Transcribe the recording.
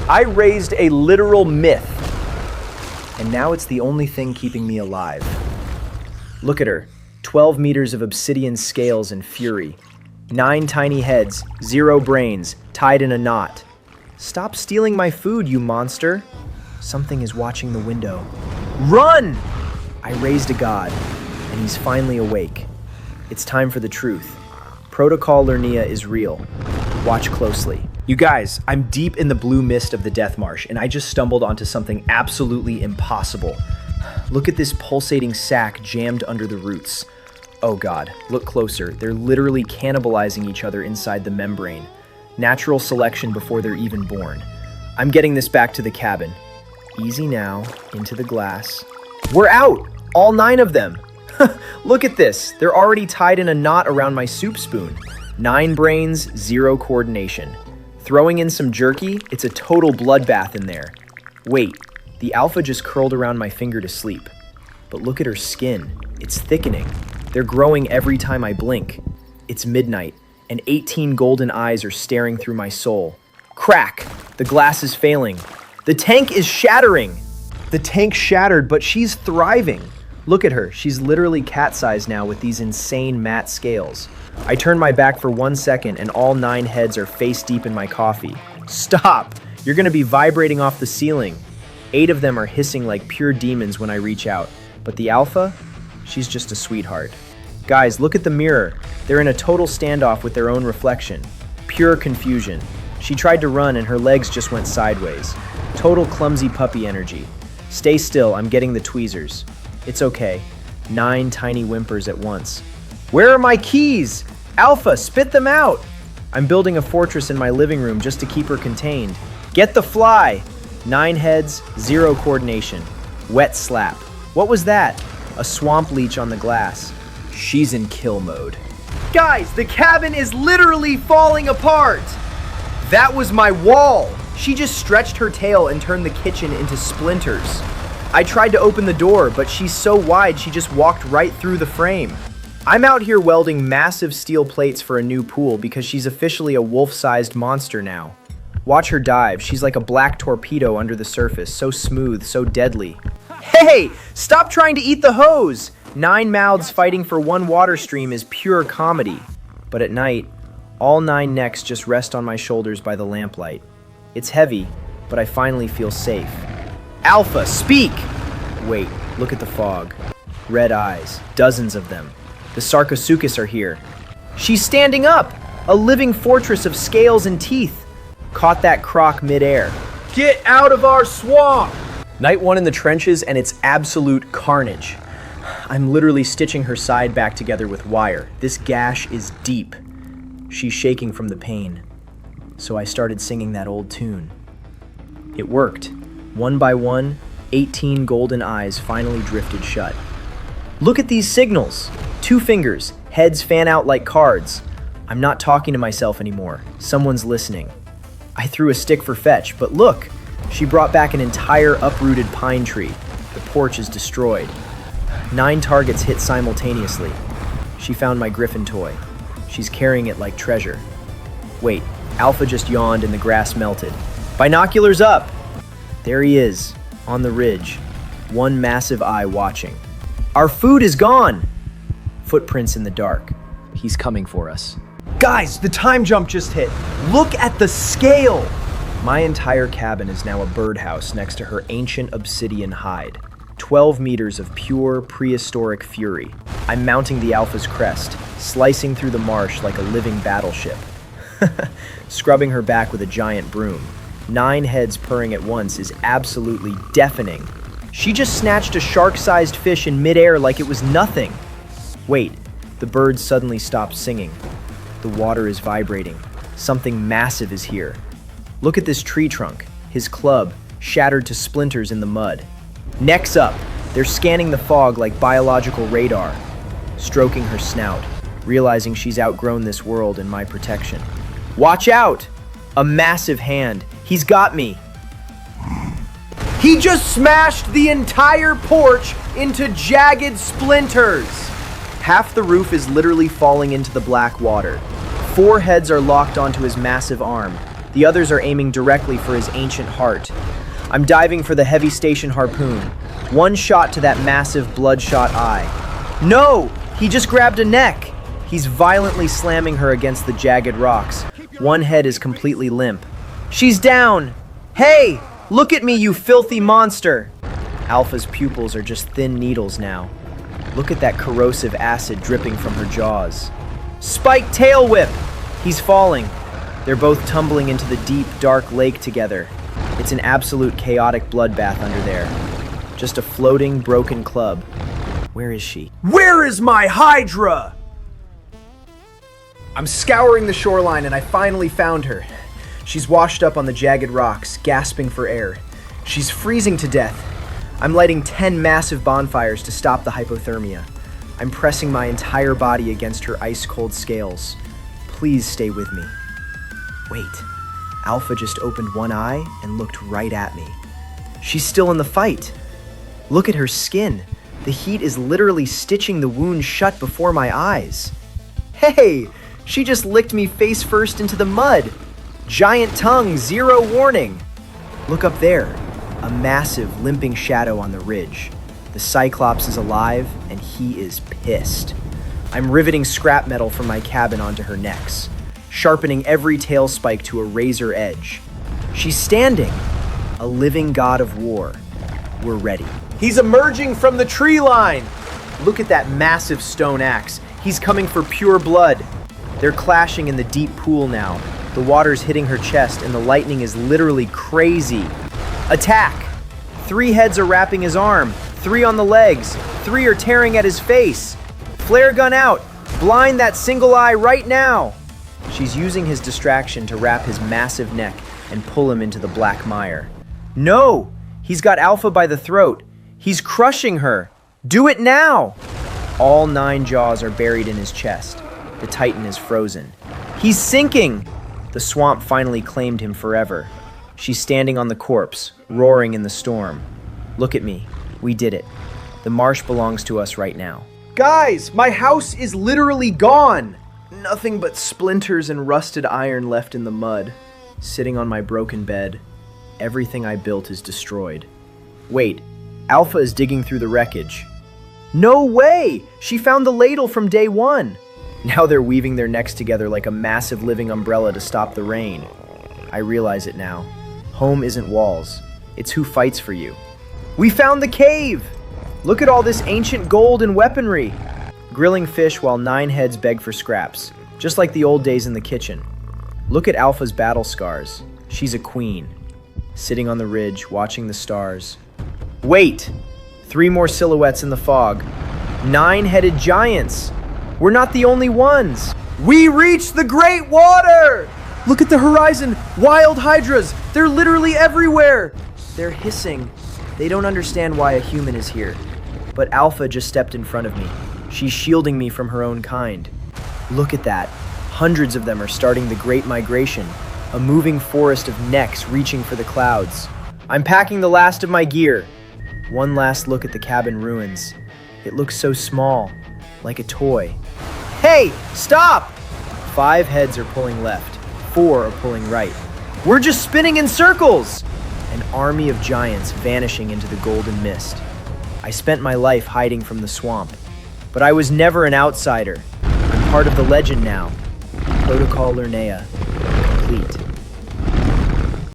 I raised a literal myth. And now it's the only thing keeping me alive. Look at her. 12 meters of obsidian scales and fury. 9 tiny heads, 0 brains, tied in a knot. Stop stealing my food, you monster. Something is watching the window. Run! I raised a god, and he's finally awake. It's time for the truth. Protocol Lerneia is real. Watch closely. You guys, I'm deep in the blue mist of the Death Marsh, and I just stumbled onto something absolutely impossible. Look at this pulsating sac jammed under the roots. Oh god, look closer. They're literally cannibalizing each other inside the membrane. Natural selection before they're even born. I'm getting this back to the cabin. Easy now, into the glass. We're out! All 9 of them! Look at this. They're already tied in a knot around my soup spoon. 9 brains, 0 coordination. Throwing in some jerky, it's a total bloodbath in there. Wait, the alpha just curled around my finger to sleep. But look at her skin. It's thickening. They're growing every time I blink. It's midnight, and 18 golden eyes are staring through my soul. Crack! The glass is failing. The tank is shattering! The tank shattered, but she's thriving. Look at her. She's literally cat-sized now with these insane matte scales. I turn my back for 1 second and all 9 heads are face deep in my coffee. Stop! You're gonna be vibrating off the ceiling. 8 of them are hissing like pure demons when I reach out. But the alpha? She's just a sweetheart. Guys, look at the mirror. They're in a total standoff with their own reflection. Pure confusion. She tried to run and her legs just went sideways. Total clumsy puppy energy. Stay still, I'm getting the tweezers. It's okay. 9 tiny whimpers at once. Where are my keys? Alpha, spit them out! I'm building a fortress in my living room just to keep her contained. Get the fly! 9 heads, 0 coordination. Wet slap. What was that? A swamp leech on the glass. She's in kill mode. Guys, the cabin is literally falling apart! That was my wall! She just stretched her tail and turned the kitchen into splinters. I tried to open the door, but she's so wide she just walked right through the frame. I'm out here welding massive steel plates for a new pool because she's officially a wolf-sized monster now. Watch her dive. She's like a black torpedo under the surface, so smooth, so deadly. Hey! Stop trying to eat the hose! 9 mouths fighting for 1 water stream is pure comedy. But at night, all 9 necks just rest on my shoulders by the lamplight. It's heavy, but I finally feel safe. Alpha, speak! Wait, look at the fog. Red eyes, dozens of them. The Sarcosuchus are here. She's standing up! A living fortress of scales and teeth. Caught that croc midair. Get out of our swamp! Night 1 in the trenches, and it's absolute carnage. I'm literally stitching her side back together with wire. This gash is deep. She's shaking from the pain. So I started singing that old tune. It worked. 1 by 1, 18 golden eyes finally drifted shut. Look at these signals. 2 fingers, heads fan out like cards. I'm not talking to myself anymore. Someone's listening. I threw a stick for fetch, but look, she brought back an entire uprooted pine tree. The porch is destroyed. 9 targets hit simultaneously. She found my griffin toy. She's carrying it like treasure. Wait, Alpha just yawned and the grass melted. Binoculars up! There he is, on the ridge. 1 massive eye watching. Our food is gone! Footprints in the dark. He's coming for us. Guys, the time jump just hit. Look at the scale! My entire cabin is now a birdhouse next to her ancient obsidian hide. 12 meters of pure prehistoric fury. I'm mounting the Alpha's crest, slicing through the marsh like a living battleship. Scrubbing her back with a giant broom. 9 heads purring at once is absolutely deafening. She just snatched a shark-sized fish in midair like it was nothing. Wait, the bird suddenly stopped singing. The water is vibrating. Something massive is here. Look at this tree trunk, his club, shattered to splinters in the mud. Neck's up. They're scanning the fog like biological radar. Stroking her snout, realizing she's outgrown this world and my protection. Watch out! A massive hand. He's got me. He just smashed the entire porch into jagged splinters. Half the roof is literally falling into the black water. 4 heads are locked onto his massive arm. The others are aiming directly for his ancient heart. I'm diving for the heavy station harpoon. One shot to that massive bloodshot eye. No! He just grabbed a neck! He's violently slamming her against the jagged rocks. One head is completely limp. She's down! Hey! Look at me, you filthy monster! Alpha's pupils are just thin needles now. Look at that corrosive acid dripping from her jaws. Spike tail whip! He's falling. They're both tumbling into the deep, dark lake together. It's an absolute chaotic bloodbath under there. Just a floating, broken club. Where is she? Where is my Hydra? I'm scouring the shoreline and I finally found her. She's washed up on the jagged rocks, gasping for air. She's freezing to death. I'm lighting 10 massive bonfires to stop the hypothermia. I'm pressing my entire body against her ice-cold scales. Please stay with me. Wait, Alpha just opened one eye and looked right at me. She's still in the fight. Look at her skin. The heat is literally stitching the wound shut before my eyes. Hey, she just licked me face first into the mud. Giant tongue, zero warning. Look up there, a massive limping shadow on the ridge. The Cyclops is alive and he is pissed. I'm riveting scrap metal from my cabin onto her necks, sharpening every tail spike to a razor edge. She's standing, a living god of war. We're ready. He's emerging from the tree line. Look at that massive stone axe. He's coming for pure blood. They're clashing in the deep pool now. The water's hitting her chest and the lightning is literally crazy. Attack! 3 heads are wrapping his arm, 3 on the legs, 3 are tearing at his face. Flare gun out! Blind that single eye right now! She's using his distraction to wrap his massive neck and pull him into the black mire. No! He's got Alpha by the throat. He's crushing her. Do it now! All 9 jaws are buried in his chest. The Titan is frozen. He's sinking! The swamp finally claimed him forever. She's standing on the corpse, roaring in the storm. Look at me. We did it. The marsh belongs to us right now. Guys, my house is literally gone. Nothing but splinters and rusted iron left in the mud. Sitting on my broken bed. Everything I built is destroyed. Wait, Alpha is digging through the wreckage. No way! She found the ladle from day 1. Now they're weaving their necks together like a massive living umbrella to stop the rain. I realize it now. Home isn't walls. It's who fights for you. We found the cave! Look at all this ancient gold and weaponry. Grilling fish while 9 heads beg for scraps, just like the old days in the kitchen. Look at Alpha's battle scars. She's a queen. Sitting on the ridge, watching the stars. Wait! 3 more silhouettes in the fog. 9-headed giants! We're not the only ones! We reached the great water! Look at the horizon! Wild hydras! They're literally everywhere! They're hissing. They don't understand why a human is here. But Alpha just stepped in front of me. She's shielding me from her own kind. Look at that. Hundreds of them are starting the Great Migration, a moving forest of necks reaching for the clouds. I'm packing the last of my gear. One last look at the cabin ruins. It looks so small, like a toy. Hey, stop! 5 heads are pulling left, 4 are pulling right. We're just spinning in circles! An army of giants vanishing into the golden mist. I spent my life hiding from the swamp, but I was never an outsider. I'm part of the legend now. Protocol Lerneia, complete.